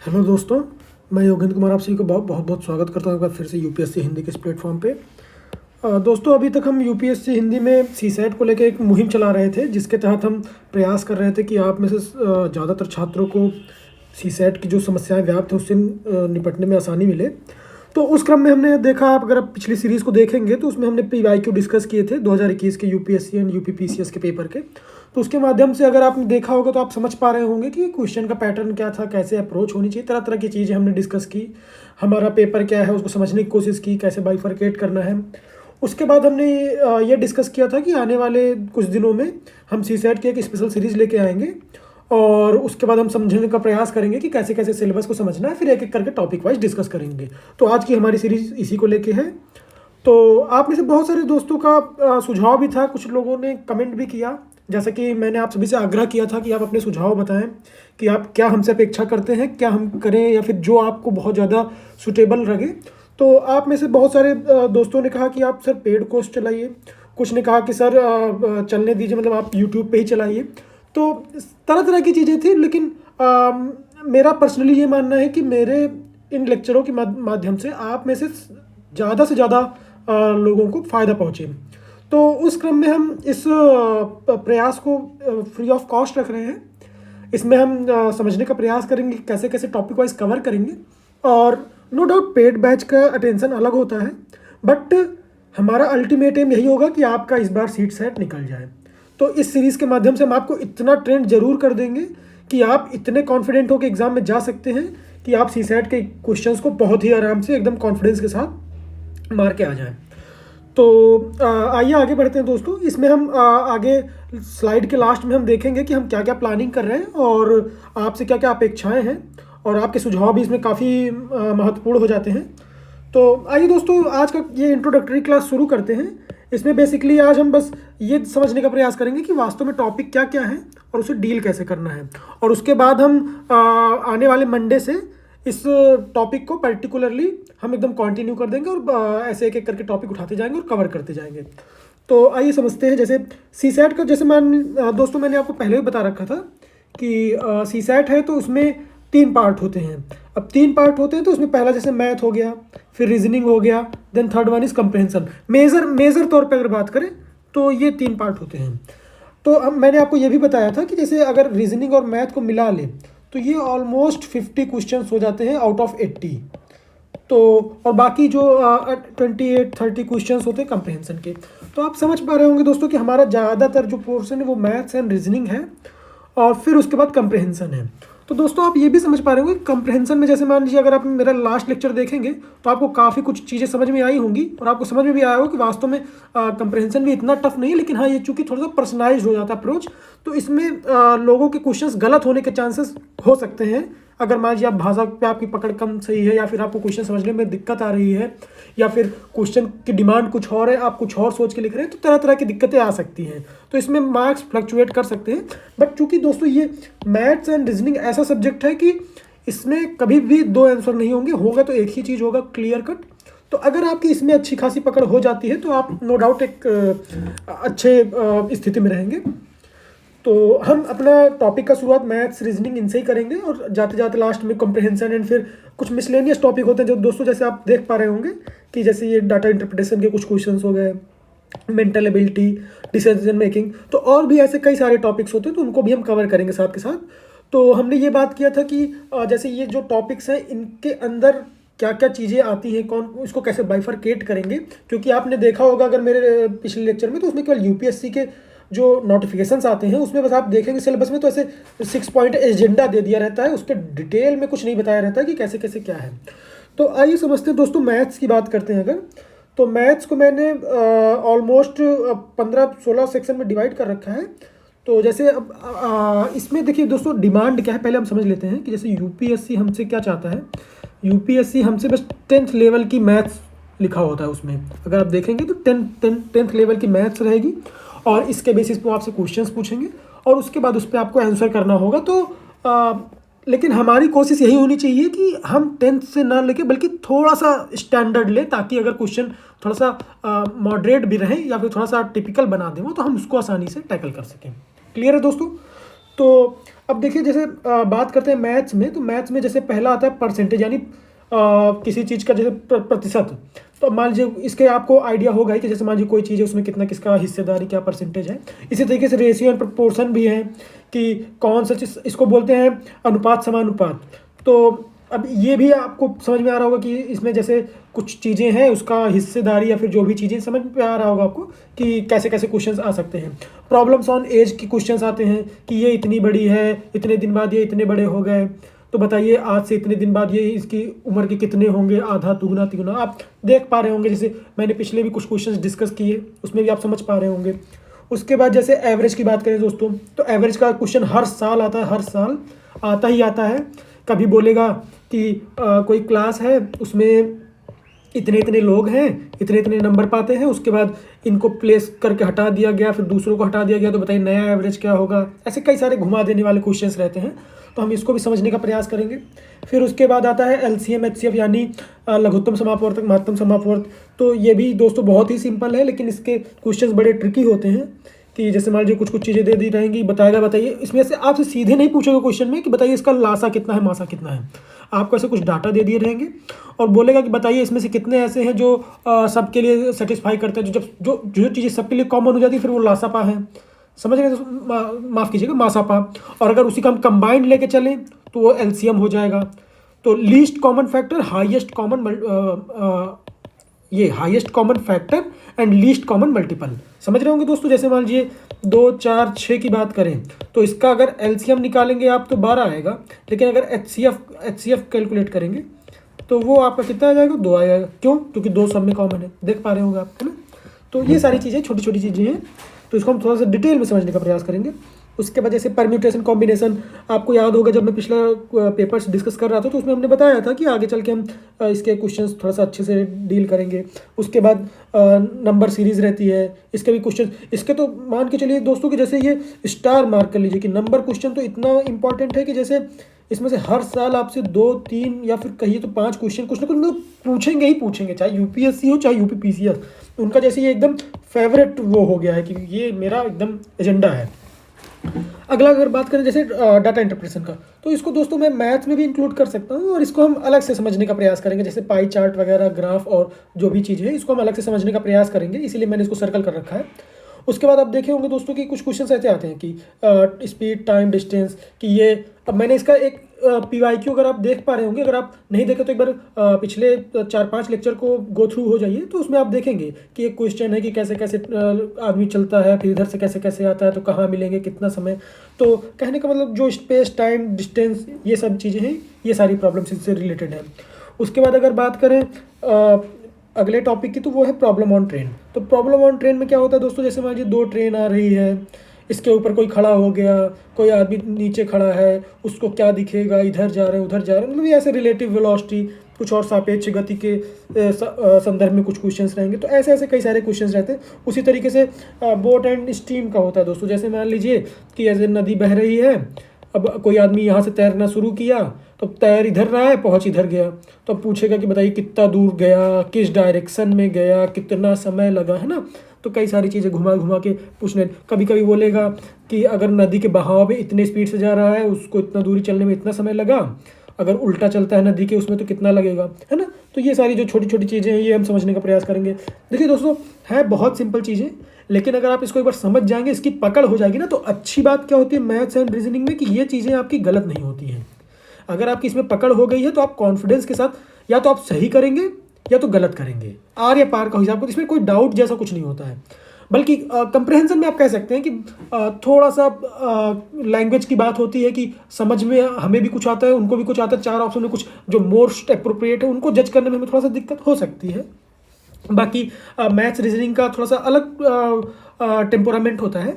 Hello दोस्तों, मैं योगेंद्र कुमार आप सभी को बहुत बहुत स्वागत करता हूँ एक बार फिर से यूपीएससी हिंदी के इस प्लेटफॉर्म पे। दोस्तों, अभी तक हम यूपीएससी हिंदी में सीसैट को लेकर एक मुहिम चला रहे थे, जिसके तहत हम प्रयास कर रहे थे कि आप में से ज़्यादातर छात्रों को सीसैट की जो समस्याएं व्याप्त है उससे निपटने में आसानी मिले। तो उस क्रम में हमने देखा, आप अगर आप पिछली सीरीज़ को देखेंगे तो उसमें हमने PYQ डिस्कस किए थे 2021 के यूपीएससी एंड यूपीपीसीएस के पेपर के। तो उसके माध्यम से अगर आपने देखा होगा तो आप समझ पा रहे होंगे कि क्वेश्चन का पैटर्न क्या था, कैसे अप्रोच होनी चाहिए, तरह तरह की चीज़ें हमने डिस्कस की। हमारा पेपर क्या है उसको समझने की कोशिश की, कैसे बाइफरकेट करना है। उसके बाद हमने ये डिस्कस किया था कि आने वाले कुछ दिनों में हम सीसैट की एक स्पेशल सीरीज़ लेके आएंगे और उसके बाद हम समझने का प्रयास करेंगे कि कैसे कैसे सिलेबस को समझना है, फिर एक एक करके टॉपिक वाइज डिस्कस करेंगे। तो आज की हमारी सीरीज़ इसी को लेके है। तो आप में से बहुत सारे दोस्तों का सुझाव भी था, कुछ लोगों ने कमेंट भी किया। जैसा कि मैंने आप सभी से आग्रह किया था कि आप अपने सुझाव बताएं कि आप क्या हमसे अपेक्षा करते हैं, क्या हम करें, या फिर जो आपको बहुत ज़्यादा सुटेबल लगे। तो आप में से बहुत सारे दोस्तों ने कहा कि आप सर पेड कोर्स चलाइए, कुछ ने कहा कि सर चलने दीजिए, मतलब आप यूट्यूब पे ही चलाइए। तो तरह तरह की चीज़ें थी, लेकिन मेरा पर्सनली ये मानना है कि मेरे इन लेक्चरों के माध्यम से आप में से ज़्यादा लोगों को फ़ायदा पहुँचे। तो उस क्रम में हम इस प्रयास को फ्री ऑफ कॉस्ट रख रहे हैं। इसमें हम समझने का प्रयास करेंगे कैसे कैसे टॉपिक वाइज कवर करेंगे। और नो डाउट पेड बैच का अटेंशन अलग होता है, बट हमारा अल्टीमेट एम यही होगा कि आपका इस बार सीट सेट निकल जाए। तो इस सीरीज़ के माध्यम से हम आपको इतना ट्रेंड जरूर कर देंगे कि आप इतने कॉन्फिडेंट हो कि एग्ज़ाम में जा सकते हैं कि आप सीसैट के क्वेश्चंस को बहुत ही आराम से एकदम कॉन्फिडेंस के साथ मार के आ जाएं। तो आइए आगे बढ़ते हैं दोस्तों। इसमें हम आगे स्लाइड के लास्ट में हम देखेंगे कि हम क्या क्या प्लानिंग कर रहे हैं और आपसे क्या क्या अपेक्षाएं हैं, और आपके सुझाव भी इसमें काफ़ी महत्वपूर्ण हो जाते हैं। तो आइए दोस्तों, आज का ये इंट्रोडक्टरी क्लास शुरू करते हैं। इसमें बेसिकली आज हम बस ये समझने का प्रयास करेंगे कि वास्तव में टॉपिक क्या क्या है और उसे डील कैसे करना है। और उसके बाद हम आने वाले मंडे से इस टॉपिक को पर्टिकुलरली हम एकदम कंटिन्यू कर देंगे और ऐसे एक एक करके टॉपिक उठाते जाएंगे और कवर करते जाएंगे। तो आइए समझते हैं। जैसे सीसैट का, जैसे दोस्तों मैंने आपको पहले भी बता रखा था कि सीसैट है तो उसमें 3 पार्ट होते हैं। अब 3 पार्ट होते हैं तो उसमें पहला जैसे मैथ हो गया, फिर रीजनिंग हो गया, then third one is comprehension. Major तौर पे अगर बात करें तो ये 3 पार्ट होते हैं। तो अब मैंने आपको ये भी बताया था कि जैसे अगर रीजनिंग और मैथ को मिला ले तो ये ऑलमोस्ट 50 क्वेश्चन हो जाते हैं आउट ऑफ 80। तो और बाकी जो 28-30 क्वेश्चन होते हैं कंप्रहेंशन के। तो आप समझ पा रहे होंगे दोस्तों कि हमारा ज़्यादातर जो पोर्शन है वो मैथ्स एंड रीजनिंग है, और फिर उसके बाद कंप्रहेंशन है। तो दोस्तों आप ये भी समझ पा रहे होंगे कंप्रहेंशन में, जैसे मान लीजिए अगर आप मेरा लास्ट लेक्चर देखेंगे तो आपको काफ़ी कुछ चीज़ें समझ में आई होंगी, और आपको समझ में भी आया होगा कि वास्तव में कंप्रहेंशन भी इतना टफ नहीं है। लेकिन हाँ, ये चूंकि थोड़ा सा पर्सनलाइज हो जाता है अप्रोच, तो इसमें लोगों के क्वेश्चंस गलत होने के चांसेस हो सकते हैं। अगर मान लीजिए आप भाषा पे आपकी पकड़ कम सही है, या फिर आपको क्वेश्चन समझने में दिक्कत आ रही है, या फिर क्वेश्चन की डिमांड कुछ और है, आप कुछ और सोच के लिख रहे हैं, तो तरह तरह की दिक्कतें आ सकती हैं। तो इसमें मार्क्स फ्लक्चुएट कर सकते हैं। बट चूंकि दोस्तों ये मैथ्स एंड रीजनिंग ऐसा सब्जेक्ट है कि इसमें कभी भी 2 आंसर नहीं होंगे, होगा तो एक ही चीज़ होगा, क्लियर कट। तो अगर आपकी इसमें अच्छी खासी पकड़ हो जाती है तो आप नो डाउट एक अच्छे स्थिति में रहेंगे। तो हम अपना टॉपिक का शुरुआत मैथ्स रीजनिंग इनसे ही करेंगे, और जाते जाते लास्ट में कॉम्प्रहेंशन एंड फिर कुछ मिसलेनियस टॉपिक होते हैं जो दोस्तों जैसे आप देख पा रहे होंगे कि जैसे ये डाटा इंटरप्रिटेशन के कुछ क्वेश्चंस हो गए, मेंटल एबिलिटी, डिसीजन मेकिंग, तो और भी ऐसे कई सारे टॉपिक्स होते हैं, तो उनको भी हम कवर करेंगे साथ के साथ। तो हमने ये बात किया था कि जैसे ये जो टॉपिक्स हैं इनके अंदर क्या क्या चीज़ें आती हैं, कौन इसको कैसे बाइफरकेट करेंगे। क्योंकि आपने देखा होगा अगर मेरे पिछले लेक्चर में, तो उसमें केवल यूपीएससी के जो नोटिफिकेशंस आते हैं उसमें बस आप देखेंगे सिलेबस में तो ऐसे 6 पॉइंट एजेंडा दे दिया रहता है, उसके डिटेल में कुछ नहीं बताया रहता है कि कैसे कैसे क्या है। तो आइए समझते हैं दोस्तों, मैथ्स की बात करते हैं अगर। तो मैथ्स को मैंने ऑलमोस्ट 15-16 सेक्शन में डिवाइड कर रखा है। तो जैसे अब इसमें देखिए दोस्तों डिमांड क्या है, पहले हम समझ लेते हैं कि जैसे यूपीएससी हमसे क्या चाहता है। यूपीएससी हमसे बस 10th लेवल की मैथ्स लिखा होता है उसमें, अगर आप देखेंगे तो 10th लेवल की मैथ्स रहेगी, और इसके बेसिस पे आपसे क्वेश्चंस पूछेंगे और उसके बाद उस पर आपको आंसर करना होगा। तो लेकिन हमारी कोशिश यही होनी चाहिए कि हम 10th से ना लेके बल्कि थोड़ा सा स्टैंडर्ड ले, ताकि अगर क्वेश्चन थोड़ा सा मॉडरेट भी रहे या फिर थोड़ा सा टिपिकल बना दें वो, तो हम उसको आसानी से टैकल कर सकें। क्लियर है दोस्तों? तो अब देखिए जैसे बात करते हैं मैथ्स में, तो मैथ्स में जैसे पहला आता है परसेंटेज, यानी किसी चीज़ का जैसे प्रतिशत। तो मान लीजिए इसके आपको आइडिया होगा ही कि जैसे मान लीजिए कोई चीज़ है उसमें कितना किसका हिस्सेदारी क्या परसेंटेज है। इसी तरीके से रेशियो एंड प्रोपोर्शन भी है कि कौन सा चीज़, इसको बोलते हैं अनुपात समानुपात। तो अब ये भी आपको समझ में आ रहा होगा कि इसमें जैसे कुछ चीज़ें हैं उसका हिस्सेदारी या फिर जो भी चीज़ें, समझ में आ रहा होगा आपको कि कैसे कैसे क्वेश्चंस आ सकते हैं। प्रॉब्लम्स ऑन एज की क्वेश्चंस आते हैं कि ये इतनी बड़ी है, इतने दिन बाद ये इतने बड़े हो गए, तो बताइए आज से इतने दिन बाद ये इसकी उम्र के कितने होंगे, आधा दुगना तिगुना। आप देख पा रहे होंगे, जैसे मैंने पिछले भी कुछ क्वेश्चंस डिस्कस किए उसमें भी आप समझ पा रहे होंगे। उसके बाद जैसे एवरेज की बात करें दोस्तों, तो एवरेज का क्वेश्चन हर साल आता है, हर साल आता ही आता है। कभी बोलेगा कि कोई क्लास है उसमें इतने इतने लोग हैं, इतने इतने नंबर पाते हैं, उसके बाद इनको प्लेस करके हटा दिया गया, फिर दूसरों को हटा दिया गया, तो बताइए नया एवरेज क्या होगा। ऐसे कई सारे घुमा देने वाले क्वेश्चंस रहते हैं, तो हम इसको भी समझने का प्रयास करेंगे। फिर उसके बाद आता है एलसीएम एचसीएफ, यानी लघुत्तम समापवर्तक महत्तम समापवर्त। तो ये भी दोस्तों बहुत ही सिंपल है, लेकिन इसके क्वेश्चंस बड़े ट्रिकी होते हैं कि जैसे मान लीजिए कुछ कुछ चीज़ें दे दी रहेंगी, बताएगा बताइए, इसमें से आपसे सीधे नहीं पूछेगा क्वेश्चन में कि बताइए इसका लासा कितना है, मासा कितना है। आपको ऐसे कुछ डाटा दे दिए रहेंगे और बोलेगा कि बताइए इसमें से कितने ऐसे हैं जो सबके लिए सेटिस्फाई करते हैं, जो जब जो चीज़ें सबके लिए कॉमन हो जाती है फिर वो लासापा है, समझ रहे हैं, माफ़ कीजिएगा मासापा। और अगर उसी का हम कंबाइंड लेके चलें तो वो एलसीएम हो जाएगा। तो least common factor, highest common, ये highest common factor and least common multiple, समझ रहे होंगे दोस्तों। जैसे मान लीजिए 2, 4, 6 की बात करें तो इसका अगर एलसीएम निकालेंगे आप तो 12 आएगा, लेकिन अगर एचसीएफ कैलकुलेट करेंगे तो वो आपका कितना आ जाएगा, 2 आएगा। क्यों? क्योंकि 2 सब में कॉमन है, देख पा रहे होंगे आप, है ना। तो ये सारी चीज़ें छोटी छोटी चीज़ें हैं, तो इसको हम थोड़ा सा डिटेल में समझने का प्रयास करेंगे। उसके बाद जैसे परम्यूटेशन कॉम्बिनेशन, आपको याद होगा जब मैं पिछला पेपर्स डिस्कस कर रहा था तो उसमें हमने बताया था कि आगे चल के हम इसके क्वेश्चंस थोड़ा सा अच्छे से डील करेंगे। उसके बाद नंबर सीरीज़ रहती है, इसके भी क्वेश्चन, इसके तो मान के चलिए दोस्तों कि जैसे ये स्टार मार्क कर लीजिए कि नंबर क्वेश्चन तो इतना इंपॉर्टेंट है कि जैसे इसमें से हर साल आपसे 2, 3 या फिर कहिए तो 5 क्वेश्चन कुछ ना कुछ मतलब पूछेंगे ही पूछेंगे, चाहे यूपीएससी हो चाहे यूपीपीसीएस। उनका जैसे ये एकदम फेवरेट वो हो गया है कि ये मेरा एकदम एजेंडा है। अगला अगर बात करें जैसे डाटा इंटरप्रेशन का, तो इसको दोस्तों मैं मैथ्स में भी इंक्लूड कर सकता हूँ और इसको हम अलग से समझने का प्रयास करेंगे। जैसे पाई चार्ट वगैरह, ग्राफ और जो भी चीज़ है इसको हम अलग से समझने का प्रयास करेंगे, इसीलिए मैंने इसको सर्कल कर रखा है। उसके बाद आप देखे होंगे दोस्तों कि कुछ क्वेश्चन ऐसे आते हैं कि स्पीड, टाइम, डिस्टेंस, कि ये, अब मैंने इसका एक पीवाईक्यू अगर आप देख पा रहे होंगे, अगर आप नहीं देखे तो एक बार पिछले 4-5 लेक्चर को गो थ्रू हो जाइए, तो उसमें आप देखेंगे कि एक क्वेश्चन है कि कैसे कैसे आदमी चलता है, फिर इधर से कैसे कैसे आता है, तो कहाँ मिलेंगे, कितना समय। तो कहने का मतलब जो स्पेस, टाइम, डिस्टेंस, ये सब चीज़ें हैं, ये सारी प्रॉब्लम्स इससे रिलेटेड हैं। उसके बाद अगर बात करें अगले टॉपिक की, तो वो है प्रॉब्लम ऑन ट्रेन। तो प्रॉब्लम ऑन ट्रेन में क्या होता है दोस्तों, जैसे मान लीजिए 2 ट्रेन आ रही है, इसके ऊपर कोई खड़ा हो गया, कोई आदमी नीचे खड़ा है, उसको क्या दिखेगा, इधर जा रहे हैं उधर जा रहे हैं, मतलब ये ऐसे रिलेटिव वेलोसिटी, कुछ और सापेक्ष गति के संदर्भ में कुछ क्वेश्चंस रहेंगे। तो ऐसे ऐसे कई सारे क्वेश्चंस रहते हैं। उसी तरीके से बोट एंड स्ट्रीम का होता है दोस्तों। जैसे मान लीजिए कि ऐसे नदी बह रही है, अब कोई आदमी यहाँ से तैरना शुरू किया, तो तैर इधर रहा है, पहुँच इधर गया, तो अब पूछेगा कि बताइए कितना दूर गया, किस डायरेक्शन में गया, कितना समय लगा, है ना। तो कई सारी चीज़ें घुमा घुमा के पूछने, कभी कभी बोलेगा कि अगर नदी के बहाव में इतने स्पीड से जा रहा है, उसको इतना दूरी चलने में इतना समय लगा, अगर उल्टा चलता है नदी के उसमें तो कितना लगेगा, है ना। तो ये सारी जो छोटी छोटी चीज़ें हैं ये हम समझने का प्रयास करेंगे। देखिए दोस्तों, है बहुत सिंपल चीज़ें, लेकिन अगर आप इसको एक बार समझ जाएंगे, इसकी पकड़ हो जाएगी ना, तो अच्छी बात क्या होती है मैथ्स एंड रीजनिंग में कि ये चीज़ें आपकी गलत नहीं होती हैं। अगर आपकी इसमें पकड़ हो गई है तो आप कॉन्फिडेंस के साथ या तो आप सही करेंगे या तो गलत करेंगे, आर या पार का हिसाब, इसमें कोई डाउट जैसा कुछ नहीं होता है। बल्कि कंप्रहेंशन में आप कह सकते हैं कि थोड़ा सा लैंग्वेज की बात होती है कि समझ में हमें भी कुछ आता है, उनको भी कुछ आता है, 4 ऑप्शन में कुछ जो मोस्ट अप्रोप्रिएट है उनको जज करने में हमें थोड़ा सा दिक्कत हो सकती है। बाकी मैथ्स रीजनिंग का थोड़ा सा अलग टेम्पोरामेंट होता है।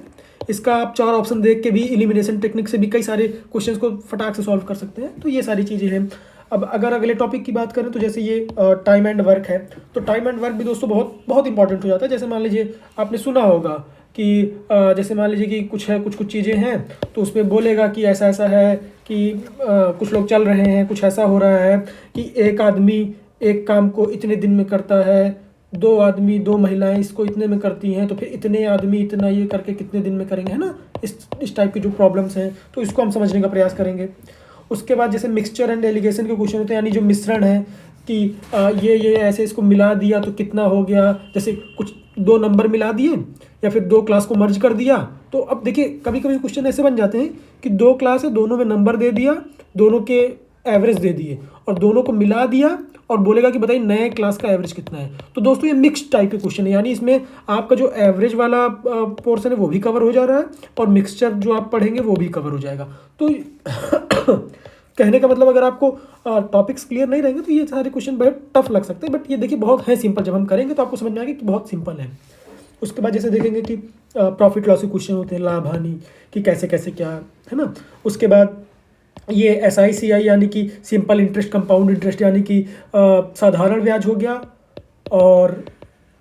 इसका आप 4 ऑप्शन देख के भी एलिमिनेशन टेक्निक से भी कई सारे क्वेश्चंस को फटाक से सॉल्व कर सकते हैं। तो ये सारी चीज़ें हैं। अब अगर अगले टॉपिक की बात करें तो जैसे ये टाइम एंड वर्क है, तो टाइम एंड वर्क भी दोस्तों बहुत बहुत इंपॉर्टेंट हो जाता है। जैसे मान लीजिए आपने सुना होगा कि जैसे मान लीजिए कि कुछ है, कुछ कुछ चीज़ें हैं, तो उसमें बोलेगा कि ऐसा ऐसा है कि कुछ लोग चल रहे हैं, कुछ ऐसा हो रहा है कि एक आदमी एक काम को इतने दिन में करता है, 2 आदमी 2 महिलाएं इसको इतने में करती हैं, तो फिर इतने आदमी इतना ये करके कितने दिन में करेंगे, है ना। इस टाइप की जो प्रॉब्लम्स हैं तो इसको हम समझने का प्रयास करेंगे। उसके बाद जैसे मिक्सचर एंड एलिगेशन के क्वेश्चन होते हैं, यानी जो मिश्रण है कि ये ऐसे इसको मिला दिया तो कितना हो गया। जैसे कुछ 2 नंबर मिला दिए या फिर 2 क्लास को मर्ज कर दिया, तो अब देखिए कभी कभी क्वेश्चन ऐसे बन जाते हैं कि 2 क्लास है, दोनों में नंबर दे दिया, दोनों के एवरेज दे दिए और दोनों को मिला दिया और बोलेगा कि बताइए नए क्लास का एवरेज कितना है। तो दोस्तों ये मिक्स टाइप के क्वेश्चन है, यानी इसमें आपका जो एवरेज वाला पोर्शन है वो भी कवर हो जा रहा है और मिक्सचर जो आप पढ़ेंगे वो भी कवर हो जाएगा। तो कहने का मतलब अगर आपको टॉपिक्स क्लियर नहीं रहेंगे तो ये सारे क्वेश्चन बहुत टफ लग सकते हैं, बट ये देखिए बहुत है सिंपल। जब हम करेंगे तो आपको समझ में आएगा कि बहुत सिंपल है। उसके बाद जैसे देखेंगे कि प्रॉफिट लॉस के क्वेश्चन होते हैं, लाभ हानि कि कैसे कैसे क्या है ना। उसके बाद ये SICI यानी कि सिंपल इंटरेस्ट, कंपाउंड इंटरेस्ट यानी कि साधारण ब्याज हो गया और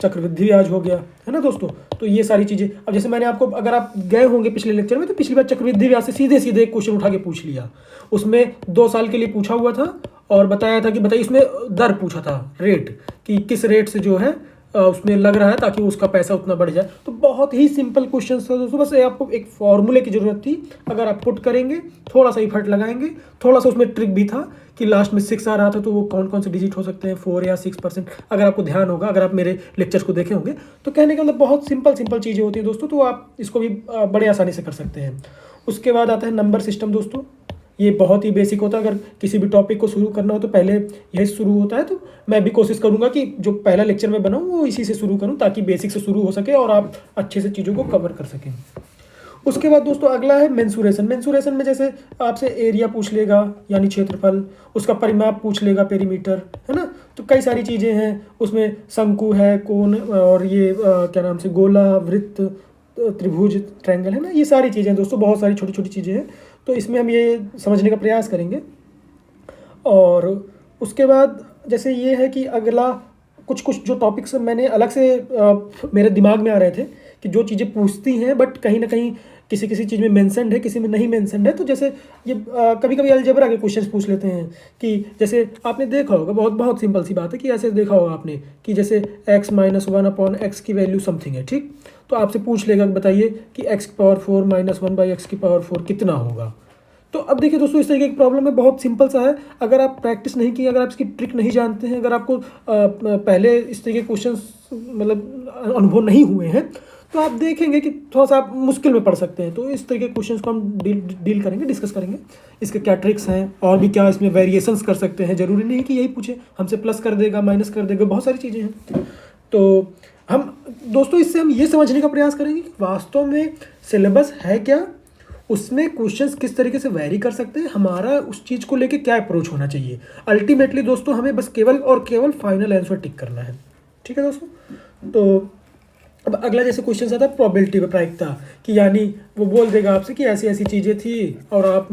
चक्रवृद्धि ब्याज हो गया, है ना दोस्तों। तो ये सारी चीज़ें, अब जैसे मैंने आपको, अगर आप गए होंगे पिछले लेक्चर में, तो पिछली बार चक्रवृद्धि ब्याज से सीधे सीधे एक क्वेश्चन उठा के पूछ लिया। उसमें 2 साल के लिए पूछा हुआ था और बताया था कि बताइए, इसमें दर पूछा था, रेट, कि किस रेट से जो है उसमें लग रहा है ताकि उसका पैसा उतना बढ़ जाए। तो बहुत ही सिंपल क्वेश्चन था दोस्तों, बस आपको एक फॉर्मूले की ज़रूरत थी। अगर आप पुट करेंगे, थोड़ा सा इफर्ट लगाएंगे, थोड़ा सा उसमें ट्रिक भी था कि लास्ट में 6 आ रहा था, तो वो कौन कौन से डिजिट हो सकते हैं, 4 या 6%, अगर आपको ध्यान होगा, अगर आप मेरे लेक्चर्स को देखे होंगे। तो कहने का मतलब बहुत सिंपल चीज़ें होती हैं दोस्तों, तो आप इसको भी बड़े आसानी से कर सकते हैं। उसके बाद आता है नंबर सिस्टम दोस्तों। ये बहुत ही बेसिक होता है, अगर किसी भी टॉपिक को शुरू करना हो तो पहले यही शुरू होता है। तो मैं भी कोशिश करूंगा कि जो पहला लेक्चर मैं बनाऊं वो इसी से शुरू करूं, ताकि बेसिक से शुरू हो सके और आप अच्छे से चीज़ों को कवर कर सकें। उसके बाद दोस्तों अगला है मेंसुरेशन। मेंसुरेशन में जैसे आपसे एरिया पूछ लेगा यानी क्षेत्रफल, उसका परिमाप पूछ लेगा, पेरीमीटर, है ना। तो कई सारी चीज़ें हैं उसमें, शंकु है, कोण, और ये क्या नाम से, गोला, वृत्त, त्रिभुज, ट्रायंगल, है ना। ये सारी चीज़ें दोस्तों, बहुत सारी छोटी छोटी चीज़ें हैं, तो इसमें हम ये समझने का प्रयास करेंगे। और उसके बाद जैसे ये है कि अगला कुछ जो टॉपिक्स मैंने अलग से मेरे दिमाग में आ रहे थे कि जो चीज़ें पूछती हैं बट कहीं ना कहीं किसी किसी चीज़ में मेंशन्ड है, किसी में नहीं मेंशन्ड है। तो जैसे ये कभी कभी अलजेब्रा के क्वेश्चंस पूछ लेते हैं कि जैसे आपने देखा होगा, बहुत सिंपल सी बात है कि ऐसे देखा होगा आपने कि जैसे x-1/x की वैल्यू समथिंग है, ठीक। तो आपसे पूछ लेगा, बताइए कि x⁴ - 1/x⁴ कितना होगा। तो अब देखिए दोस्तों, इस तरीके की प्रॉब्लम है, बहुत सिंपल सा है। अगर आप प्रैक्टिस नहीं की, अगर आप इसकी ट्रिक नहीं जानते हैं, अगर आपको पहले इस तरीके के क्वेश्चंस मतलब अनुभव नहीं हुए हैं, तो आप देखेंगे कि थोड़ा सा आप मुश्किल में पड़ सकते हैं। तो इस तरीके के क्वेश्चंस को हम डील करेंगे, डिस्कस करेंगे, इसके क्या ट्रिक्स हैं और भी क्या इसमें वेरिएशंस कर सकते हैं। ज़रूरी नहीं कि यही पूछे, हमसे प्लस कर देगा, माइनस कर देगा, बहुत सारी चीज़ें हैं। तो हम दोस्तों इससे हम ये समझने का प्रयास करेंगे कि वास्तव में सिलेबस है क्या, उसमें क्वेश्चंस किस तरीके से वैरी कर सकते हैं, हमारा उस चीज़ को लेके क्या अप्रोच होना चाहिए। अल्टीमेटली दोस्तों हमें बस केवल और केवल फाइनल आंसर टिक करना है, ठीक है दोस्तों। तो अब अगला जैसे क्वेश्चन आता है प्रोबेबिलिटी में, प्रायिकता कि यानी वो बोल देगा आपसे कि ऐसी ऐसी चीज़ें थी और आप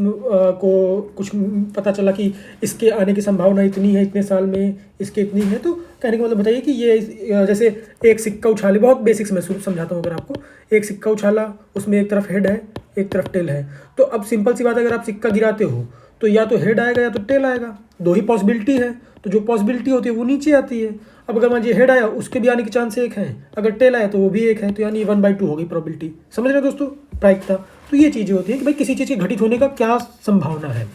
को कुछ पता चला कि इसके आने की संभावना इतनी है, इतने साल में इसके इतनी है। तो कहने का मतलब बताइए कि ये जैसे एक सिक्का उछाले, बहुत बेसिक्स मैं समझाता हूँ। अगर आपको एक सिक्का उछाला, उसमें एक तरफ हेड है, एक तरफ टेल है। तो अब सिंपल सी बात है, अगर आप सिक्का गिराते हो तो या तो हेड आएगा या तो टेल आएगा, 2 ही पॉसिबिलिटी है। तो जो पॉसिबिलिटी होती है वो नीचे आती है। अब अगर मान लीजिए हेड आया, उसके भी आने के चांस 1 है, अगर टेल आया तो वो भी 1 है, तो यानी 1/2 हो गई प्रोबेबिलिटी। समझ रहे हो दोस्तों, प्रायिकता। तो ये चीज़ें होती हैं कि भाई किसी चीज़ के घटित होने का क्या संभावना है।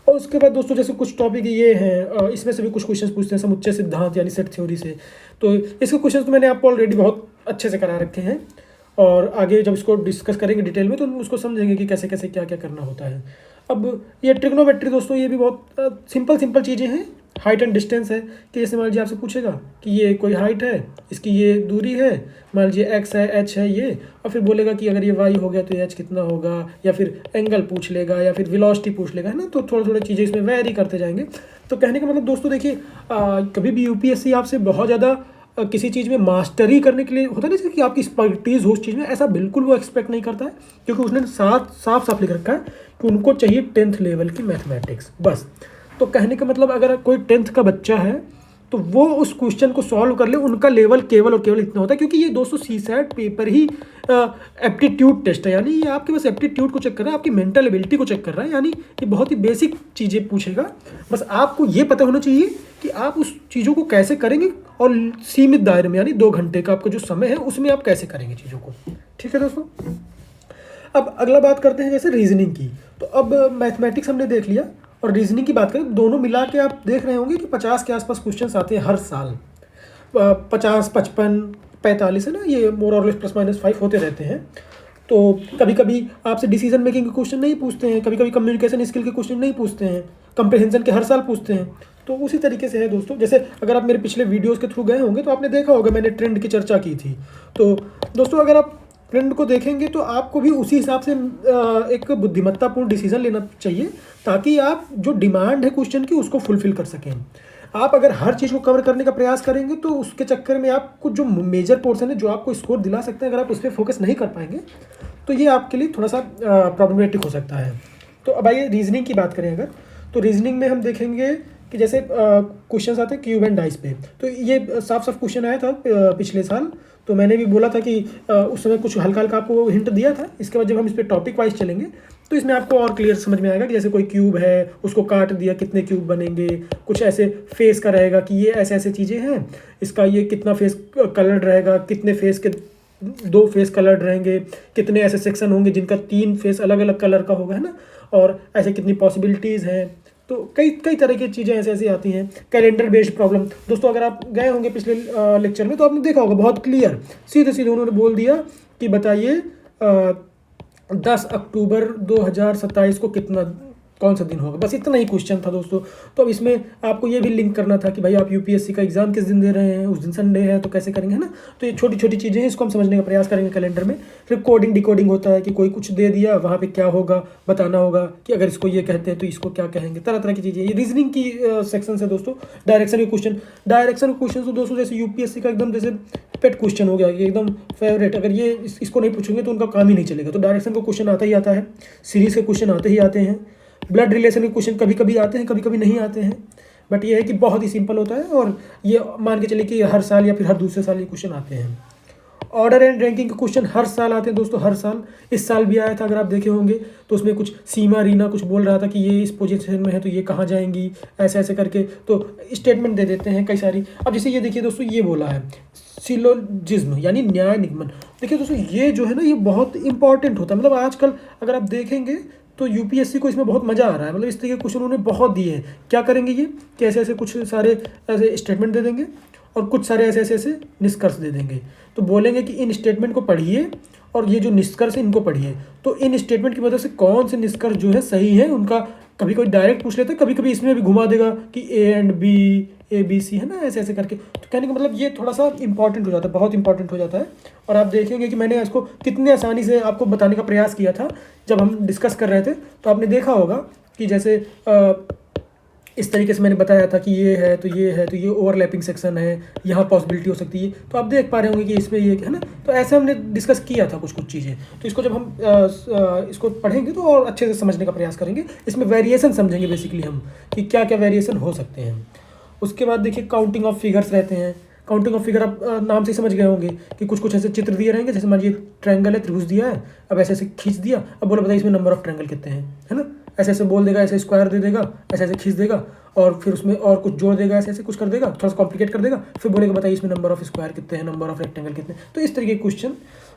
और उसके बाद दोस्तों जैसे कुछ टॉपिक ये हैं, इसमें से भी कुछ क्वेश्चन पूछते हैं समुच्चय सिद्धांत यानी सेट थ्योरी से। तो इसके क्वेश्चन तो मैंने आपको ऑलरेडी बहुत अच्छे से करा रखे हैं, और आगे जब इसको डिस्कस करेंगे डिटेल में तो उसको समझेंगे कि कैसे कैसे क्या क्या करना होता है। अब ये ट्रिग्नोमेट्री दोस्तों, ये भी बहुत सिंपल चीज़ें हैं। हाइट एंड डिस्टेंस है कि जैसे मान लीजिए आपसे पूछेगा कि ये कोई हाइट है, इसकी ये दूरी है, मान लीजिए x है, h है ये, और फिर बोलेगा कि अगर ये y हो गया तो ये h कितना होगा, या फिर एंगल पूछ लेगा, या फिर वेलोसिटी पूछ लेगा, है ना। तो थोड़ा चीज़ें इसमें वेरी करते जाएंगे। तो कहने का मतलब दोस्तों देखिए, कभी भी यूपीएससी आपसे बहुत ज़्यादा किसी चीज़ में मास्टरी करने के लिए होता है ना कि आपकी एक्सपर्टीज़ हो उस चीज़ में, ऐसा बिल्कुल वो एक्सपेक्ट नहीं करता है, क्योंकि उसने साफ लिख रखा है कि उनको चाहिए 10th लेवल की मैथमेटिक्स बस। तो कहने का मतलब अगर कोई 10th का बच्चा है तो वो उस क्वेश्चन को सॉल्व कर ले, उनका लेवल केवल और केवल इतना होता है, क्योंकि ये दोस्तों सीसैट पेपर ही एप्टीट्यूड टेस्ट है, यानी ये आपके बस एप्टीट्यूड को चेक कर रहा है, आपकी मेंटल एबिलिटी को चेक कर रहा है, यानी ये बहुत ही बेसिक चीज़ें पूछेगा। बस आपको ये पता होना चाहिए कि आप उस चीज़ों को कैसे करेंगे और सीमित दायरे में, यानी 2 घंटे का आपका जो समय है उसमें आप कैसे करेंगे चीज़ों को। ठीक है दोस्तों, अब अगला बात करते हैं जैसे रीजनिंग की। तो अब मैथमेटिक्स हमने देख लिया और रीजनिंग की बात करें, दोनों मिला के आप देख रहे होंगे कि 50 के आसपास क्वेश्चंस आते हैं हर साल। 50, 55, 45 है ना, ये मोर और लेस +-5 होते रहते हैं। तो कभी कभी आपसे डिसीजन मेकिंग के क्वेश्चन नहीं पूछते हैं, कभी कभी कम्युनिकेशन स्किल के क्वेश्चन नहीं पूछते हैं, कंप्रहेंशन के हर साल पूछते हैं। तो उसी तरीके से है दोस्तों, जैसे अगर आप मेरे पिछले वीडियोज़ के थ्रू गए होंगे तो आपने देखा होगा मैंने ट्रेंड की चर्चा की थी। तो दोस्तों अगर आप ट्रेंड को देखेंगे तो आपको भी उसी हिसाब से एक बुद्धिमत्तापूर्ण डिसीजन लेना चाहिए, ताकि आप जो डिमांड है क्वेश्चन की उसको फुलफिल कर सकें। आप अगर हर चीज़ को कवर करने का प्रयास करेंगे तो उसके चक्कर में आपको जो मेजर पोर्शन है जो आपको स्कोर दिला सकते हैं, अगर आप उस पर फोकस नहीं कर पाएंगे तो ये आपके लिए थोड़ा सा प्रॉब्लमेटिक हो सकता है। तो अब आइए रीजनिंग की बात करें अगर, तो रीजनिंग में हम देखेंगे कि जैसे क्वेश्चन आते हैं क्यूब एंड डाइस पे। तो ये साफ साफ क्वेश्चन आया था पिछले साल, तो मैंने भी बोला था कि उस समय कुछ हल्का हल्का आपको हिंट दिया था। इसके बाद जब हम इस पर टॉपिक वाइज चलेंगे तो इसमें आपको और क्लियर समझ में आएगा कि जैसे कोई क्यूब है, उसको काट दिया, कितने क्यूब बनेंगे, कुछ ऐसे फेस का रहेगा कि ये ऐसे ऐसे चीज़ें हैं, इसका ये कितना फेस कलर्ड रहेगा, कितने फेस के 2 फेस कलर्ड रहेंगे, कितने ऐसे सेक्शन होंगे जिनका 3 फेस अलग अलग कलर का होगा, है ना, और ऐसे कितनी पॉसिबिलिटीज़ हैं। तो कई कई तरह की चीज़ें ऐसे ऐसी आती हैं। कैलेंडर बेस्ड प्रॉब्लम, दोस्तों अगर आप गए होंगे पिछले लेक्चर में तो आपने देखा होगा बहुत क्लियर सीधे सीधे उन्होंने बोल दिया कि बताइए 10 अक्टूबर 2027 को कौन सा दिन होगा, बस इतना ही क्वेश्चन था दोस्तों। तो अब इसमें आपको ये भी लिंक करना था कि भाई आप यूपीएससी का एग्जाम किस दिन दे रहे हैं, उस दिन संडे है तो कैसे करेंगे, है ना। तो ये छोटी छोटी चीज़ें हैं, इसको हम समझने का प्रयास करेंगे कैलेंडर में। फिर कोडिंग डिकोडिंग होता है कि कोई कुछ दे दिया, वहाँ पे क्या होगा बताना होगा कि अगर इसको ये कहते हैं तो इसको क्या कहेंगे, तरह तरह की चीज़ें। ये रीजनिंग की सेक्शन है दोस्तों। डायरेक्शन के क्वेश्चन तो दोस्तों जैसे यूपीएससी का एकदम जैसे पेट क्वेश्चन हो गया, एकदम फेवरेट। अगर ये इसको नहीं पूछेंगे तो उनका काम ही नहीं चलेगा। तो डायरेक्शन का क्वेश्चन आता ही आता है, सीरीज के क्वेश्चन आते ही आते हैं, ब्लड रिलेशन के क्वेश्चन कभी कभी आते हैं, कभी कभी नहीं आते हैं, बट ये है कि बहुत ही सिंपल होता है और ये मान के चलिए कि हर साल या फिर हर दूसरे साल ये क्वेश्चन आते हैं। ऑर्डर एंड रैंकिंग के क्वेश्चन हर साल आते हैं दोस्तों, हर साल। इस साल भी आया था, अगर आप देखे होंगे तो उसमें कुछ सीमा रीना कुछ बोल रहा था कि ये इस पोजीशन में है तो ये कहाँ जाएंगी, ऐसे ऐसे करके तो स्टेटमेंट दे देते हैं कई सारी। अब जैसे ये देखिए दोस्तों, ये बोला है सिलोजिज्म यानी न्याय निगमन। देखिए दोस्तों ये जो है ना ये बहुत इंपॉर्टेंट होता है। मतलब आजकल अगर आप देखेंगे तो यूपीएससी को इसमें बहुत मज़ा आ रहा है। मतलब इस तरीके के क्वेश्चन उन्होंने बहुत दिए हैं। क्या करेंगे ये कि ऐसे ऐसे कुछ सारे ऐसे स्टेटमेंट दे देंगे और कुछ सारे ऐसे ऐसे ऐसे निष्कर्ष दे देंगे। तो बोलेंगे कि इन स्टेटमेंट को पढ़िए और ये जो निष्कर्ष है इनको पढ़िए। तो इन स्टेटमेंट की वजह से कौन से निष्कर्ष जो है सही है उनका कभी कोई डायरेक्ट पूछ लेता है, कभी कभी इसमें भी घुमा देगा कि A and B, A B C, है ना, ऐसे ऐसे करके। तो कहने का मतलब ये थोड़ा सा इंपॉर्टेंट हो जाता है, बहुत इंपॉर्टेंट हो जाता है। और आप देखेंगे कि मैंने इसको कितनी आसानी से आपको बताने का प्रयास किया था जब हम डिस्कस कर रहे थे। तो आपने देखा होगा कि जैसे इस तरीके से मैंने बताया था कि ये है तो ये है तो ये ओवरलैपिंग सेक्शन है, यहाँ पॉसिबिलिटी हो सकती है। तो आप देख पा रहे होंगे कि इसमें ये है ना। तो ऐसे हमने डिस्कस किया था कुछ कुछ चीज़ें। तो इसको जब हम इसको पढ़ेंगे तो और अच्छे से समझने का प्रयास करेंगे। इसमें वेरिएशन समझेंगे बेसिकली हम कि क्या क्या वेरिएशन हो सकते हैं। उसके बाद देखिए काउंटिंग ऑफ फिगर्स रहते हैं। काउंटिंग ऑफ फिगर आप नाम से ही समझ गए होंगे कि कुछ कुछ ऐसे चित्र दिए रहेंगे। जैसे मान लीजिए ट्रायंगल है, त्रिभुज दिया है, अब ऐसे ऐसे खींच दिया, अब बोला बताइए इसमें नंबर ऑफ ट्रायंगल कितने हैं, है ना। ऐसे ऐसे बोल देगा, ऐसे स्क्वायर दे देगा, ऐसे ऐसे खींच देगा और फिर उसमें और कुछ जोड़ देगा, ऐसे ऐसे कुछ कर देगा, थोड़ा सा कॉम्प्लिकेट कर देगा, फिर बोलेगा बताइए इसमें नंबर ऑफ स्क्वायर कितने हैं, नंबर ऑफ रेक्टेंगल कितने। तो इस तरीके के क्वेश्चन।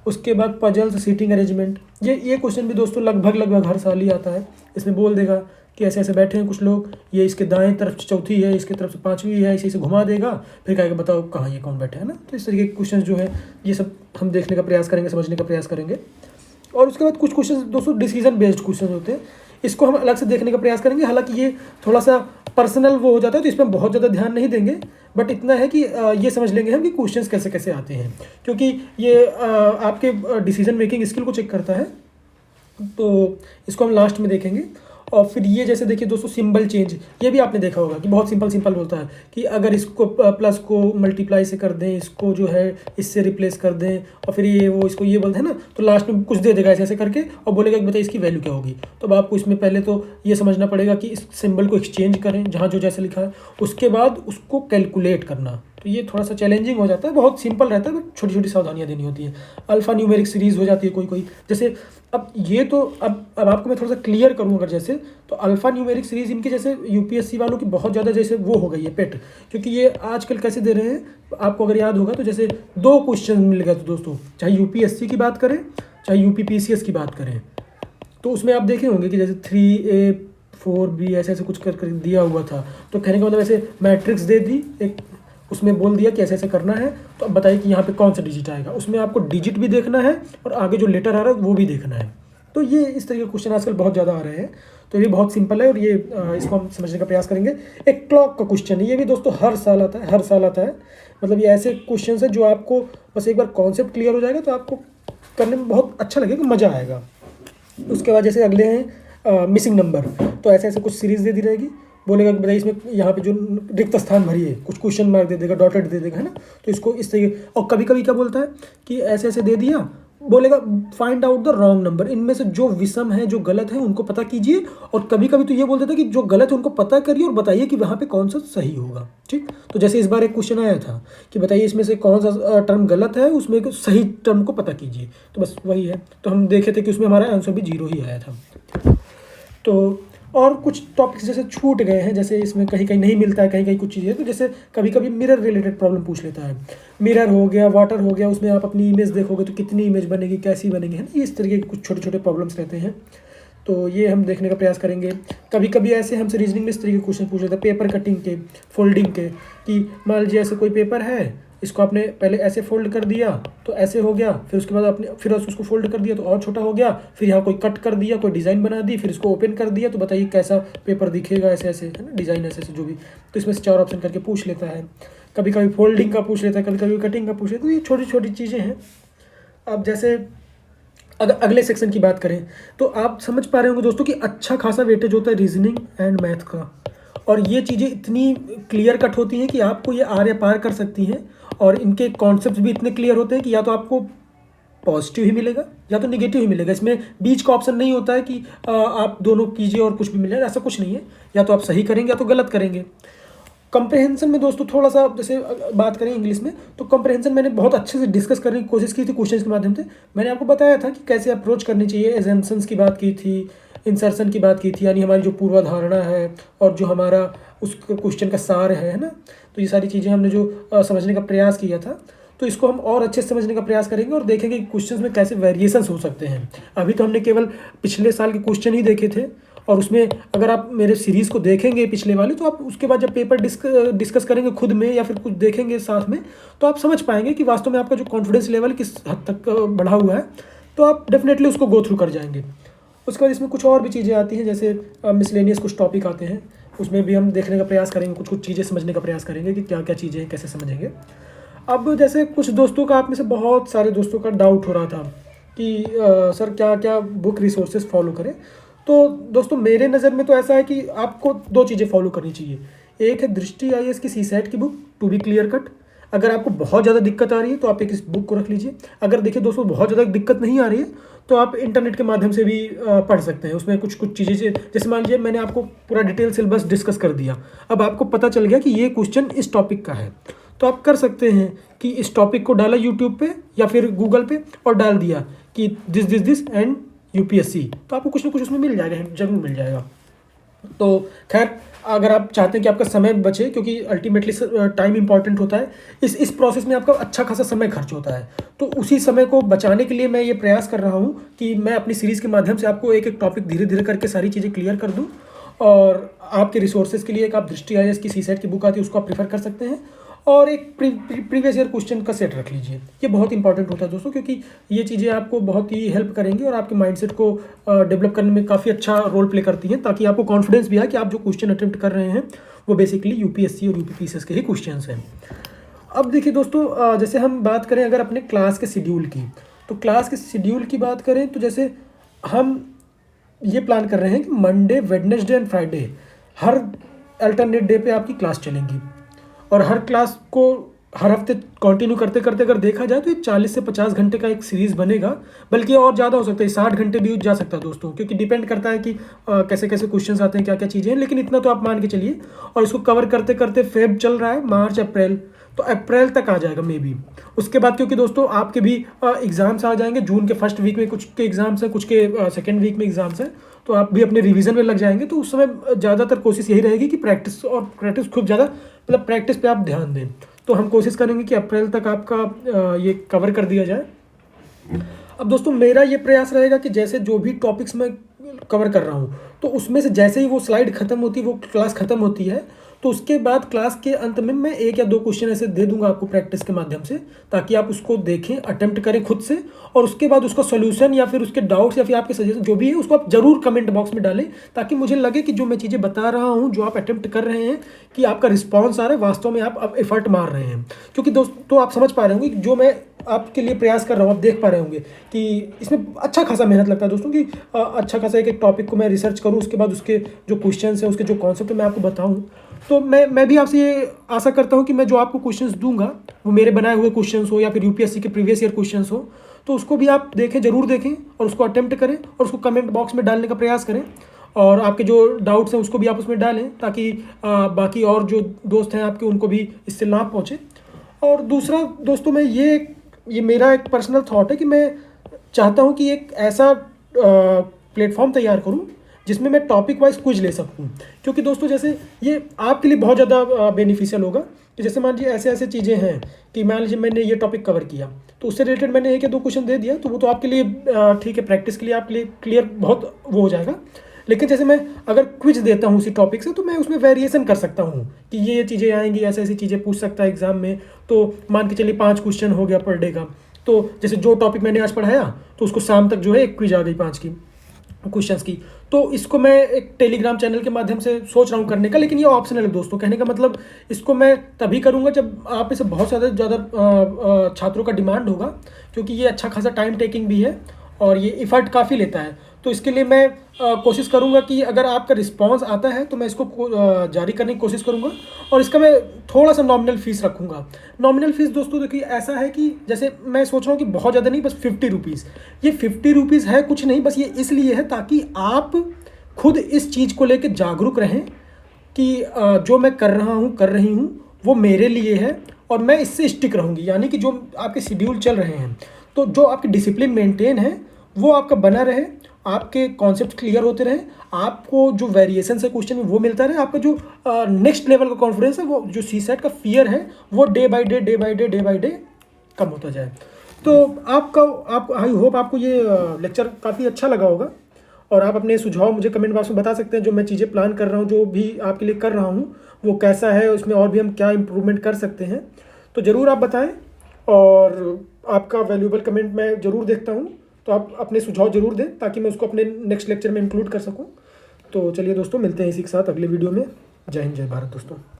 उसके बाद पजल्स, सीटिंग अरेंजमेंट, ये क्वेश्चन भी दोस्तों लगभग हर साल ही आता है। इसमें बोल देगा कि ऐसे ऐसे बैठे हैं कुछ लोग, ये इसके दाएं तरफ चौथी है, इसके तरफ से पांचवी है, इसे घुमा देगा, फिर कहेगा बताओ कहाँ ये कौन बैठा है ना। तो इस तरीके के क्वेश्चन जो है ये सब हम देखने का प्रयास करेंगे, समझने का प्रयास करेंगे। और उसके बाद कुछ क्वेश्चन दोस्तों डिसीजन बेस्ड क्वेश्चन होते हैं, इसको हम अलग से देखने का प्रयास करेंगे। हालांकि ये थोड़ा सा पर्सनल वो हो जाता है तो इसमें बहुत ज़्यादा ध्यान नहीं देंगे, बट इतना है कि ये समझ लेंगे हम कि क्वेश्चंस कैसे कैसे आते हैं, क्योंकि ये आपके डिसीजन मेकिंग स्किल को चेक करता है। तो इसको हम लास्ट में देखेंगे। और फिर ये जैसे देखिए दोस्तों सिंबल चेंज, ये भी आपने देखा होगा कि बहुत सिंपल बोलता है कि अगर इसको प्लस को मल्टीप्लाई से कर दें, इसको जो है इससे रिप्लेस कर दें, और फिर ये वो इसको ये बोलते हैं ना, तो लास्ट में कुछ दे देगा ऐसे ऐसे करके और बोलेगा कि बताइए इसकी वैल्यू क्या होगी। तो अब आपको इसमें पहले तो ये समझना पड़ेगा कि इस सिंबल को एक्सचेंज करें जहाँ जो जैसे लिखा है, उसके बाद उसको कैलकुलेट करना। तो ये थोड़ा सा चैलेंजिंग हो जाता है, बहुत सिंपल रहता है, बट छोटी छोटी सावधानियाँ देनी होती है। अल्फ़ा न्यूमेरिक सीरीज़ हो जाती है कोई कोई, जैसे अब ये तो अब आपको मैं थोड़ा सा क्लियर करूँ अगर जैसे, तो अल्फ़ा न्यूमेरिक सीरीज़ इनके जैसे यूपीएससी वालों की बहुत ज़्यादा जैसे वो हो गई है पेट, क्योंकि ये आजकल कैसे दे रहे हैं आपको अगर याद होगा तो जजैसे 2 क्वेश्चन मिल गए तो दोस्तों, चाहे यूपीएससी की बात करें चाहे यूपीपीसीएस की बात करें, तो उसमें आप देखे होंगे कि जैसे 3A 4B ऐसे ऐसे कुछ कर दिया हुआ था। तो कहने का मतलब ऐसे मैट्रिक्स दे दी एक, उसमें बोल दिया कि ऐसे ऐसे करना है, तो अब बताइए कि यहाँ पे कौन सा डिजिट आएगा। उसमें आपको डिजिट भी देखना है और आगे जो लेटर आ रहा है वो भी देखना है। तो ये इस तरीके के क्वेश्चन आजकल बहुत ज़्यादा आ रहे हैं, तो ये बहुत सिंपल है और ये इसको हम समझने का प्रयास करेंगे। एक क्लॉक का क्वेश्चन है, ये भी दोस्तों हर साल आता है। मतलब ये ऐसे क्वेश्चन है जो आपको बस एक बार कॉन्सेप्ट क्लियर हो जाएगा तो आपको करने में बहुत अच्छा लगेगा, मज़ा आएगा। उसके बाद जैसे अगले हैं मिसिंग नंबर, तो ऐसे ऐसे कुछ सीरीज़ दे दी रहेगी, बोलेगा कि बताइए इसमें यहाँ पे जो रिक्त स्थान भरिए, कुछ क्वेश्चन मार्क दे देगा, डॉटेड दे देगा, है ना। तो इसको इस तरीके, और कभी कभी क्या बोलता है कि ऐसे ऐसे दे दिया, बोलेगा find out the wrong number, इनमें से जो विषम है जो गलत है उनको पता कीजिए, और कभी कभी तो ये बोल देता है कि जो गलत है उनको पता करिए और बताइए कि वहाँ पे कौन सा सही होगा। ठीक, तो जैसे इस बार एक क्वेश्चन आया था कि बताइए इसमें से कौन सा टर्म गलत है, उसमें सही टर्म को पता कीजिए, तो बस वही है। तो हम देखे थे कि उसमें हमारा आंसर भी 0 ही आया था। तो और कुछ टॉपिक्स जैसे छूट गए हैं, जैसे इसमें कहीं कहीं नहीं मिलता है, कहीं कहीं कुछ चीज़ें, तो जैसे कभी कभी मिरर रिलेटेड प्रॉब्लम पूछ लेता है। मिरर हो गया, वाटर हो गया, उसमें आप अपनी इमेज देखोगे तो कितनी इमेज बनेगी, कैसी बनेगी, है ना। इस तरीके के कुछ छोटे छोटे प्रॉब्लम्स रहते हैं, तो ये हम देखने का प्रयास करेंगे। कभी कभी ऐसे हमसे रीजनिंग में इस तरीके के क्वेश्चन पूछ लेता है, पेपर कटिंग के, फोल्डिंग के, कि मान लीजिए ऐसे कोई पेपर है, इसको आपने पहले ऐसे फोल्ड कर दिया तो ऐसे हो गया, फिर उसके बाद आपने फिर उसको फोल्ड कर दिया तो और छोटा हो गया, फिर यहाँ कोई कट कर दिया, कोई डिज़ाइन बना दी, फिर इसको ओपन कर दिया, तो बताइए कैसा पेपर दिखेगा, ऐसे ऐसे, है ना, डिज़ाइन ऐसे ऐसे जो भी। तो इसमें से 4 ऑप्शन करके पूछ लेता है। कभी कभी फोल्डिंग का पूछ लेता है, कभी कभी कटिंग का पूछ लेता है। तो ये छोटी छोटी चीज़ें हैं। अब जैसे अगर अगले सेक्शन की बात करें तो आप समझ पा रहे होंगे दोस्तों कि अच्छा खासा वेटेज होता है रीजनिंग एंड मैथ का, और ये चीज़ें इतनी क्लियर कट होती हैं कि आपको ये आर या पार कर सकती हैं, और इनके कॉन्सेप्ट्स भी इतने क्लियर होते हैं कि या तो आपको पॉजिटिव ही मिलेगा या तो निगेटिव ही मिलेगा। इसमें बीच का ऑप्शन नहीं होता है कि आप दोनों कीजिए और कुछ भी मिलेगा, ऐसा कुछ नहीं है। या तो आप सही करेंगे या तो गलत करेंगे। कंप्रहेंशन में दोस्तों थोड़ा सा जैसे बात करें इंग्लिश में, तो कंप्रहेंशन मैंने बहुत अच्छे से डिस्कस करने की कोशिश की थी क्वेश्चन के माध्यम से। मैंने आपको बताया था कि कैसे अप्रोच करनी चाहिए, एजेंशंस की बात की थी, इंसर्शन की बात की थी, यानी हमारी जो पूर्वाधारणा है और जो हमारा उस क्वेश्चन का सार है ना। तो ये सारी चीज़ें हमने जो समझने का प्रयास किया था, तो इसको हम और अच्छे से समझने का प्रयास करेंगे और देखेंगे कि क्वेश्चंस में कैसे वेरिएशंस हो सकते हैं। अभी तो हमने केवल पिछले साल के क्वेश्चन ही देखे थे, और उसमें अगर आप मेरे सीरीज़ को देखेंगे पिछले वाले, तो आप उसके बाद जब पेपर डिस्कस करेंगे खुद में या फिर कुछ देखेंगे साथ में, तो आप समझ पाएंगे कि वास्तव में आपका जो कॉन्फिडेंस लेवल किस हद तक बढ़ा हुआ है। तो आप डेफिनेटली उसको गो थ्रू कर जाएंगे। उसके बाद इसमें कुछ और भी चीज़ें आती हैं, जैसे मिसलेनियस कुछ टॉपिक आते हैं, उसमें भी हम देखने का प्रयास करेंगे, कुछ कुछ चीज़ें समझने का प्रयास करेंगे कि क्या क्या चीज़ें हैं, कैसे समझेंगे। अब जैसे कुछ दोस्तों का, आप में से बहुत सारे दोस्तों का डाउट हो रहा था कि सर क्या क्या बुक रिसोर्सेज फॉलो करें। तो दोस्तों मेरे नज़र में तो ऐसा है कि आपको 2 चीज़ें फॉलो करनी चाहिए। एक है दृष्टि आईएएस की सीसैट की book, to be clear cut. अगर आपको बहुत ज़्यादा दिक्कत आ रही है तो आप एक इस बुक को रख लीजिए। अगर देखिए दोस्तों बहुत ज़्यादा दिक्कत नहीं आ रही है तो आप इंटरनेट के माध्यम से भी पढ़ सकते हैं। उसमें कुछ कुछ चीज़ें, जैसे मान लीजिए मैंने आपको पूरा डिटेल सिलेबस डिस्कस कर दिया, अब आपको पता चल गया कि ये क्वेश्चन इस टॉपिक का है, तो आप कर सकते हैं कि इस टॉपिक को डाला यूट्यूब पे या फिर गूगल पे और डाल दिया कि दिस एंड यूपीएससी, तो आपको कुछ ना कुछ उसमें मिल जाएगा, जरूर मिल जाएगा। तो खैर, अगर आप चाहते हैं कि आपका समय बचे, क्योंकि अल्टीमेटली टाइम इंपॉर्टेंट होता है, इस प्रोसेस में आपका अच्छा खासा समय खर्च होता है, तो उसी समय को बचाने के लिए मैं ये प्रयास कर रहा हूँ कि मैं अपनी सीरीज़ के माध्यम से आपको एक एक टॉपिक धीरे धीरे करके सारी चीज़ें क्लियर कर दूँ। और आपके रिसोर्सेज के लिए एक आप दृष्टि आईएएस की सीसैट की बुक आती है, उसको आप प्रीफर कर सकते हैं, और एक प्रीवियस ईयर क्वेश्चन का सेट रख लीजिए। ये बहुत इंपॉर्टेंट होता है दोस्तों, क्योंकि ये चीज़ें आपको बहुत ही हेल्प करेंगी और आपके माइंडसेट को डेवलप करने में काफ़ी अच्छा रोल प्ले करती हैं, ताकि आपको कॉन्फिडेंस भी आए कि आप जो क्वेश्चन अटेम्प्ट कर रहे हैं वो बेसिकली यूपीएससी और यूपीपीसीएस के ही क्वेश्चन हैं। अब देखिए दोस्तों, जैसे हम बात करें अगर अपने क्लास के शेड्यूल की, तो क्लास के शेड्यूल की बात करें तो जैसे हम ये प्लान कर रहे हैं कि Monday, Wednesday and Friday her alternate day पे आपकी क्लास चलेंगी, और हर क्लास को हर हफ्ते कंटिन्यू करते करते अगर देखा जाए तो ये 40 से 50 घंटे का एक सीरीज़ बनेगा, बल्कि और ज़्यादा हो सकता है, 60 घंटे भी जा सकता है दोस्तों, क्योंकि डिपेंड करता है कि कैसे कैसे क्वेश्चंस आते हैं, क्या क्या चीज़ें हैं, लेकिन इतना तो आप मान के चलिए। और इसको कवर करते करते फेब चल रहा है, मार्च अप्रैल, तो अप्रैल तक आ जाएगा मे बी। उसके बाद क्योंकि दोस्तों आपके भी एग्ज़ाम्स आ जाएंगे, जून के फर्स्ट वीक में कुछ के एग्ज़ाम्स हैं, कुछ के सेकेंड वीक में एग्ज़ाम्स हैं, तो आप भी अपने रिवीजन में लग जाएंगे। तो उस समय ज़्यादातर कोशिश यही रहेगी कि प्रैक्टिस खूब ज़्यादा, मतलब प्रैक्टिस पे आप ध्यान दें। तो हम कोशिश करेंगे कि अप्रैल तक आपका ये कवर कर दिया जाए। अब दोस्तों मेरा ये प्रयास रहेगा कि जैसे जो भी टॉपिक्स मैं कवर कर रहा हूँ, तो उसमें से जैसे ही वो स्लाइड खत्म होती है, वो क्लास खत्म होती है, तो उसके बाद क्लास के अंत में मैं 1 या 2 क्वेश्चन ऐसे दे दूंगा आपको प्रैक्टिस के माध्यम से, ताकि आप उसको देखें, अटेम्प्ट करें खुद से, और उसके बाद उसका सोल्यूशन या फिर उसके डाउट्स या फिर आपके सजेशन जो भी है उसको आप जरूर कमेंट बॉक्स में डालें, ताकि मुझे लगे कि जो मैं चीज़ें बता रहा हूँ, जो आप अटेम्प्ट कर रहे हैं, कि आपका रिस्पॉन्स आ रहा है, वास्तव में आप अब एफर्ट मार रहे हैं। क्योंकि दोस्तों आप समझ पा रहे होंगे कि जो मैं आपके लिए प्रयास कर रहा हूँ, आप देख पा रहे होंगे कि इसमें अच्छा खासा मेहनत लगता है दोस्तों, कि अच्छा खासा एक टॉपिक को मैं रिसर्च करूँ, उसके बाद उसके जो क्वेश्चन हैं, उसके जो कॉन्सेप्ट है मैं आपको बताऊँ। तो मैं भी आपसे ये आशा करता हूँ कि मैं जो आपको क्वेश्चंस दूंगा वो मेरे बनाए हुए क्वेश्चंस हो या फिर यूपीएससी के प्रीवियस ईयर क्वेश्चंस हो, तो उसको भी आप देखें, ज़रूर देखें, और उसको अटेम्प्ट करें और उसको कमेंट बॉक्स में डालने का प्रयास करें, और आपके जो डाउट्स हैं उसको भी आप उसमें डालें, ताकि बाकी और जो दोस्त हैं आपके उनको भी इससे लाभ पहुँचे। और दूसरा दोस्तों, मैं ये मेरा एक पर्सनल थॉट है कि मैं चाहता हूँ कि एक ऐसा प्लेटफॉर्म तैयार करूँ जिसमें मैं टॉपिक वाइज क्विज ले सकूँ। क्योंकि दोस्तों जैसे ये आपके लिए बहुत ज़्यादा बेनिफिशियल होगा कि जैसे मान लीजिए ऐसे ऐसे चीज़ें हैं कि मान लीजिए मैंने ये टॉपिक कवर किया, तो उससे रिलेटेड मैंने 1 या 2 क्वेश्चन दे दिया, तो वो तो आपके लिए ठीक है, प्रैक्टिस के लिए आपके लिए क्लियर बहुत वो हो जाएगा। लेकिन जैसे मैं अगर क्विज देता हूँ उसी टॉपिक से, तो मैं उसमें वेरिएशन कर सकता हूँ कि ये चीज़ें आएंगी, ऐसी ऐसी चीज़ें पूछ सकता है एग्जाम में। तो मान के चलिए 5 क्वेश्चन हो गया पर डे का, तो जैसे जो टॉपिक मैंने आज पढ़ाया, तो उसको शाम तक जो है एक क्विज आ गई 5 की क्वेश्चंस की। तो इसको मैं एक टेलीग्राम चैनल के माध्यम से सोच रहा हूँ करने का, लेकिन ये ऑप्शनल है दोस्तों। कहने का मतलब इसको मैं तभी करूँगा जब आप में से बहुत ज़्यादा छात्रों का डिमांड होगा, क्योंकि ये अच्छा खासा टाइम टेकिंग भी है और ये इफ़र्ट काफ़ी लेता है। तो इसके लिए मैं कोशिश करूँगा कि अगर आपका रिस्पांस आता है तो मैं इसको जारी करने की कोशिश करूँगा, और इसका मैं थोड़ा सा नॉमिनल फ़ीस रखूँगा। नॉमिनल फ़ीस दोस्तों देखिए ऐसा है कि जैसे मैं सोच रहा हूँ कि बहुत ज़्यादा नहीं, बस 50 रुपीज़। ये 50 रुपीज़ है कुछ नहीं, बस ये इसलिए है ताकि आप खुद इस चीज़ को लेकर जागरूक रहें कि जो मैं कर रहा हूँ, कर रही हूँ, वो मेरे लिए है और मैं इससे स्टिक रहूँगी। यानी कि जो आपके शेड्यूल चल रहे हैं, तो जो आपके डिसिप्लिन मेंटेन है वो आपका बना रहे, आपके कॉन्सेप्ट क्लियर होते रहे, आपको जो वेरिएशन है क्वेश्चन में वो मिलता रहे, आपका जो नेक्स्ट लेवल का कॉन्फिडेंस है, वो जो सीसेट का फियर है, वो डे बाय डे कम होता जाए। तो आप आई होप आपको ये लेक्चर काफ़ी अच्छा लगा होगा, और आप अपने सुझाव मुझे कमेंट बॉक्स में बता सकते हैं। जो मैं चीज़ें प्लान कर रहा हूँ, जो भी आपके लिए कर रहा हूँ, वो कैसा है, उसमें और भी हम क्या इम्प्रूवमेंट कर सकते हैं, तो ज़रूर आप बताएं। और आपका वैल्यूएबल कमेंट मैं ज़रूर देखता हूँ, तो आप अपने सुझाव ज़रूर दें ताकि मैं उसको अपने नेक्स्ट लेक्चर में इंक्लूड कर सकूँ। तो चलिए दोस्तों, मिलते हैं इसी के साथ अगले वीडियो में। जय हिंद, जय भारत दोस्तों।